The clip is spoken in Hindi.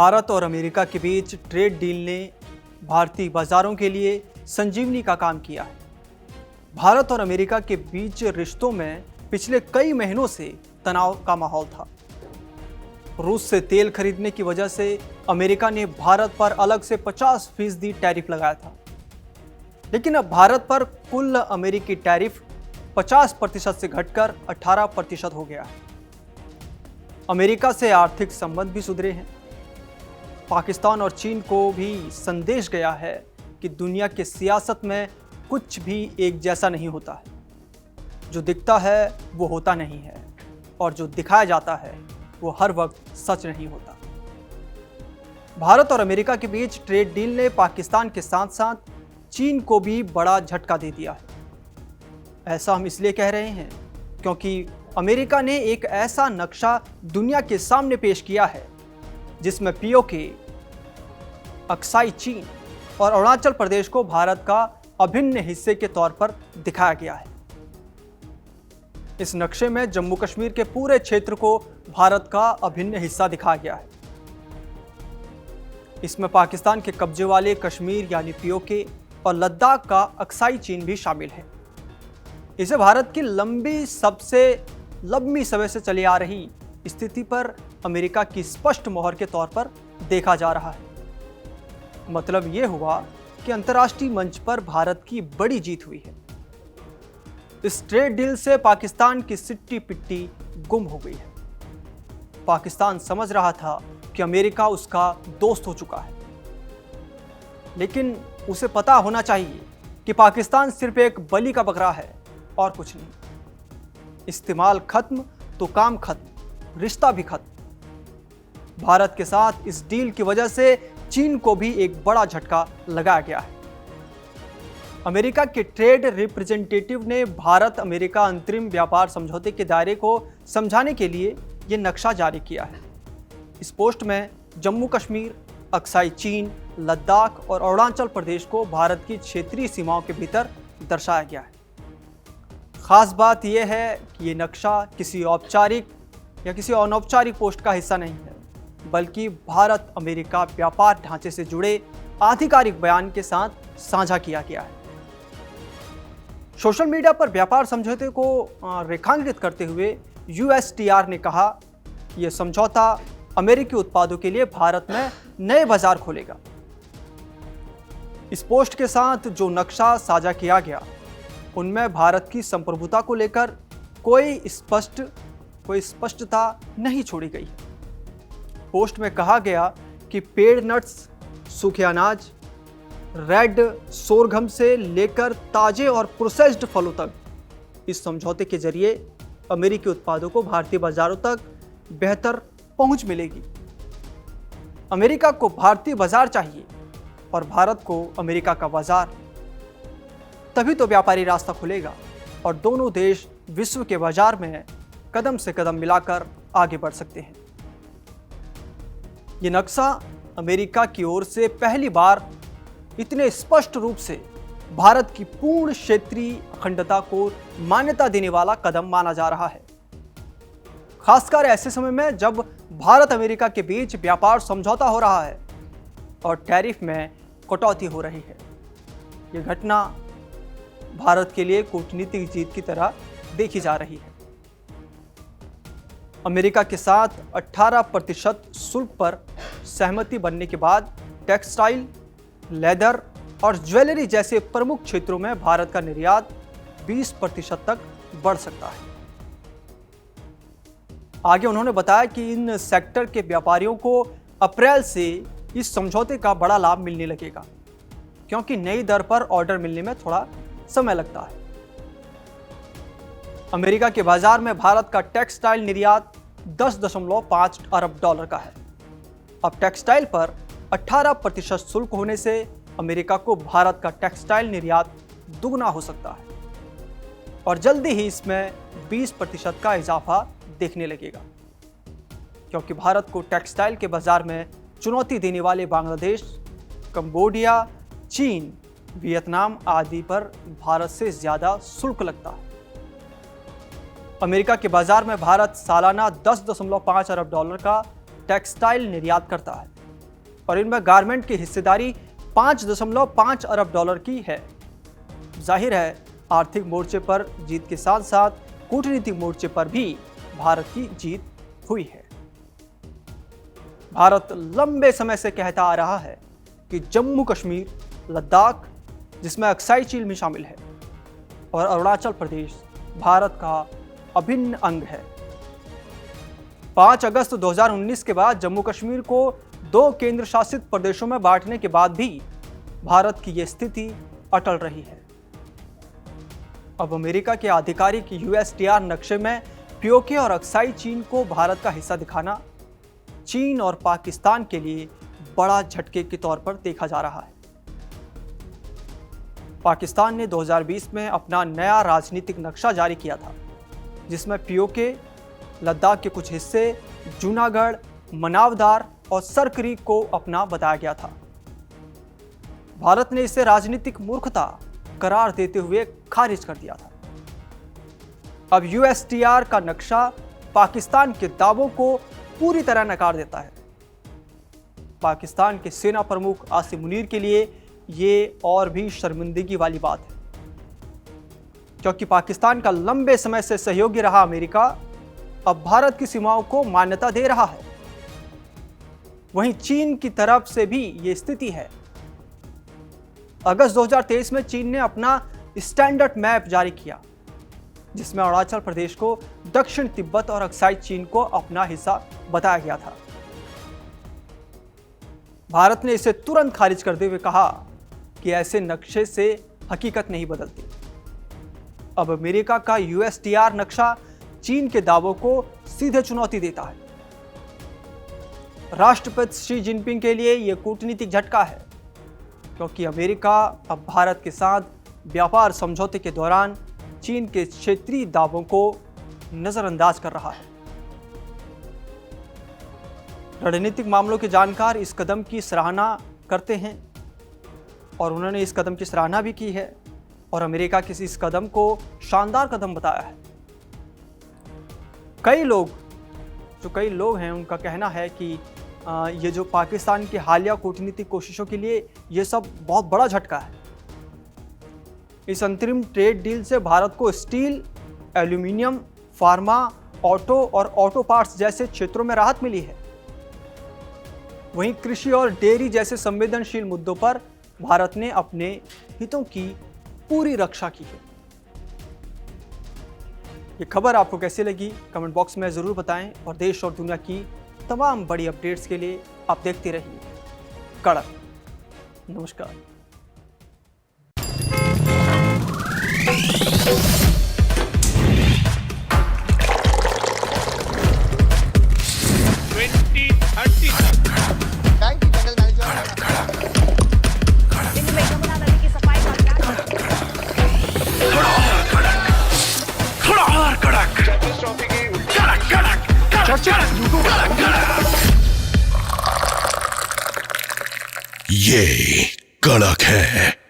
भारत और अमेरिका के बीच ट्रेड डील ने भारतीय बाजारों के लिए संजीवनी का काम किया है। भारत और अमेरिका के बीच रिश्तों में पिछले कई महीनों से तनाव का माहौल था। रूस से तेल खरीदने की वजह से अमेरिका ने भारत पर अलग से 50% टैरिफ लगाया था, लेकिन अब भारत पर कुल अमेरिकी टैरिफ 50% से घटकर 18% हो गया है। अमेरिका से आर्थिक संबंध भी सुधरे हैं। पाकिस्तान और चीन को भी संदेश गया है कि दुनिया की सियासत में कुछ भी एक जैसा नहीं होता है। जो दिखता है वो होता नहीं है, और जो दिखाया जाता है वो हर वक्त सच नहीं होता। भारत और अमेरिका के बीच ट्रेड डील ने पाकिस्तान के साथ साथ चीन को भी बड़ा झटका दे दिया है। ऐसा हम इसलिए कह रहे हैं क्योंकि अमेरिका ने एक ऐसा नक्शा दुनिया के सामने पेश किया है जिसमें पीओके, अक्साई चीन और अरुणाचल प्रदेश को भारत का अभिन्न हिस्से के तौर पर दिखाया गया है। इस नक्शे में जम्मू कश्मीर के पूरे क्षेत्र को भारत का अभिन्न हिस्सा दिखाया गया है। इसमें पाकिस्तान के कब्जे वाले कश्मीर यानी पीओके और लद्दाख का अक्साई चीन भी शामिल है। इसे भारत की सबसे लंबी समय से चली आ रही स्थिति पर अमेरिका की स्पष्ट मोहर के तौर पर देखा जा रहा है। मतलब यह हुआ कि अंतर्राष्ट्रीय मंच पर भारत की बड़ी जीत हुई है। इस ट्रेड डील से पाकिस्तान की सिट्टी पिट्टी गुम हो गई है। पाकिस्तान समझ रहा था कि अमेरिका उसका दोस्त हो चुका है, लेकिन उसे पता होना चाहिए कि पाकिस्तान सिर्फ एक बलि का बकरा है और कुछ नहीं। इस्तेमाल खत्म तो काम खत्म, रिश्ता भी खत्म। भारत के साथ इस डील की वजह से चीन को भी एक बड़ा झटका लगाया गया है। अमेरिका के ट्रेड रिप्रेजेंटेटिव ने भारत अमेरिका अंतरिम व्यापार समझौते के दायरे को समझाने के लिए यह नक्शा जारी किया है। इस पोस्ट में जम्मू कश्मीर, अक्साई चीन, लद्दाख और अरुणाचल प्रदेश को भारत की क्षेत्रीय सीमाओं के भीतर दर्शाया गया है। खास बात यह है कि ये नक्शा किसी औपचारिक या किसी अनौपचारिक पोस्ट का हिस्सा नहीं है, बल्कि भारत अमेरिका व्यापार ढांचे से जुड़े आधिकारिक बयान के साथ साझा किया गया है। सोशल मीडिया पर व्यापार समझौते को रेखांकित करते हुए यूएसटीआर ने कहा, यह समझौता अमेरिकी उत्पादों के लिए भारत में नए बाजार खोलेगा। इस पोस्ट के साथ जो नक्शा साझा किया गया उनमें भारत की संप्रभुता को लेकर कोई स्पष्टता नहीं छोड़ी गई। पोस्ट में कहा गया कि पेड़ नट्स, सूखे अनाज, रेड सोरघम से लेकर ताजे और प्रोसेस्ड फलों तक इस समझौते के जरिए अमेरिकी उत्पादों को भारतीय बाजारों तक बेहतर पहुंच मिलेगी। अमेरिका को भारतीय बाजार चाहिए और भारत को अमेरिका का बाजार, तभी तो व्यापारी रास्ता खुलेगा और दोनों देश विश्व के बाजार में कदम से कदम मिलाकर आगे बढ़ सकते हैं। यह नक्शा अमेरिका की ओर से पहली बार इतने स्पष्ट रूप से भारत की पूर्ण क्षेत्रीय अखंडता को मान्यता देने वाला कदम माना जा रहा है, खासकर ऐसे समय में जब भारत अमेरिका के बीच व्यापार समझौता हो रहा है और टैरिफ में कटौती हो रही है। यह घटना भारत के लिए कूटनीतिक जीत की तरह देखी जा रही है। अमेरिका के साथ 18% शुल्क पर सहमति बनने के बाद टेक्सटाइल, लेदर और ज्वेलरी जैसे प्रमुख क्षेत्रों में भारत का निर्यात 20% तक बढ़ सकता है। आगे उन्होंने बताया कि इन सेक्टर के व्यापारियों को अप्रैल से इस समझौते का बड़ा लाभ मिलने लगेगा, क्योंकि नई दर पर ऑर्डर मिलने में थोड़ा समय लगता है। अमेरिका के बाजार में भारत का टेक्सटाइल निर्यात 10.5 अरब डॉलर का है। अब टेक्सटाइल पर 18% शुल्क होने से अमेरिका को भारत का टेक्सटाइल निर्यात दुगना हो सकता है और जल्दी ही इसमें 20% का इजाफा देखने लगेगा, क्योंकि भारत को टेक्सटाइल के बाजार में चुनौती देने वाले बांग्लादेश, कंबोडिया, चीन, वियतनाम आदि पर भारत से ज्यादा शुल्क लगता है। अमेरिका के बाजार में भारत सालाना 10.5 अरब डॉलर का टेक्सटाइल निर्यात करता है, और इनमें गारमेंट की हिस्सेदारी 5.5 अरब डॉलर की है। जाहिर है आर्थिक मोर्चे पर जीत के साथ साथ कूटनीतिक मोर्चे पर भी भारत की जीत हुई है। भारत लंबे समय से कहता आ रहा है कि जम्मू कश्मीर, लद्दाख, जिसमें अक्साई चीन भी शामिल है, और अरुणाचल प्रदेश भारत का अभिन्न अंग है। 5 अगस्त 2019 के बाद जम्मू कश्मीर को 2 केंद्र शासित प्रदेशों में बांटने के बाद भी भारत की यह स्थिति अटल रही है। अब अमेरिका के आधिकारिक USTR नक्शे में पीओके और अक्साई चीन को भारत का हिस्सा दिखाना चीन और पाकिस्तान के लिए बड़ा झटके के तौर पर देखा जा रहा है। पाकिस्तान ने 2020 में अपना नया राजनीतिक नक्शा जारी किया था, जिसमें पीओके, लद्दाख के कुछ हिस्से, जूनागढ़, मनावदार और सरक्रीक को अपना बताया गया था। भारत ने इसे राजनीतिक मूर्खता करार देते हुए खारिज कर दिया था। अब USTR का नक्शा पाकिस्तान के दावों को पूरी तरह नकार देता है। पाकिस्तान के सेना प्रमुख आसिम मुनीर के लिए ये और भी शर्मिंदगी वाली बात है, क्योंकि पाकिस्तान का लंबे समय से सहयोगी रहा अमेरिका अब भारत की सीमाओं को मान्यता दे रहा है। वहीं चीन की तरफ से भी ये स्थिति है। अगस्त 2023 में चीन ने अपना स्टैंडर्ड मैप जारी किया, जिसमें अरुणाचल प्रदेश को दक्षिण तिब्बत और अक्साई चीन को अपना हिस्सा बताया गया था। भारत ने इसे तुरंत खारिज करते हुए कहा कि ऐसे नक्शे से हकीकत नहीं बदलती। अब अमेरिका का USTR नक्शा चीन के दावों को सीधे चुनौती देता है। राष्ट्रपति शी जिनपिंग के लिए यह कूटनीतिक झटका है, क्योंकि अमेरिका अब भारत के साथ व्यापार समझौते के दौरान चीन के क्षेत्रीय दावों को नजरअंदाज कर रहा है। रणनीतिक मामलों के जानकार इस कदम की सराहना करते हैं और उन्होंने इस कदम की सराहना भी की है और अमेरिका के इस कदम को शानदार कदम बताया है। कई लोग हैं, उनका कहना है कि ये जो पाकिस्तान की हालिया कूटनीतिक कोशिशों के लिए ये सब बहुत बड़ा झटका है। इस अंतरिम ट्रेड डील से भारत को स्टील, एल्यूमिनियम, फार्मा, ऑटो और ऑटो पार्ट्स जैसे क्षेत्रों में राहत मिली है। वहीं कृषि और डेयरी जैसे संवेदनशील मुद्दों पर भारत ने अपने हितों की पूरी रक्षा की है। ये खबर आपको कैसी लगी कमेंट बॉक्स में जरूर बताएं और देश और दुनिया की तमाम बड़ी अपडेट्स के लिए आप देखते रहिए कड़क। नमस्कार। ये कड़क है।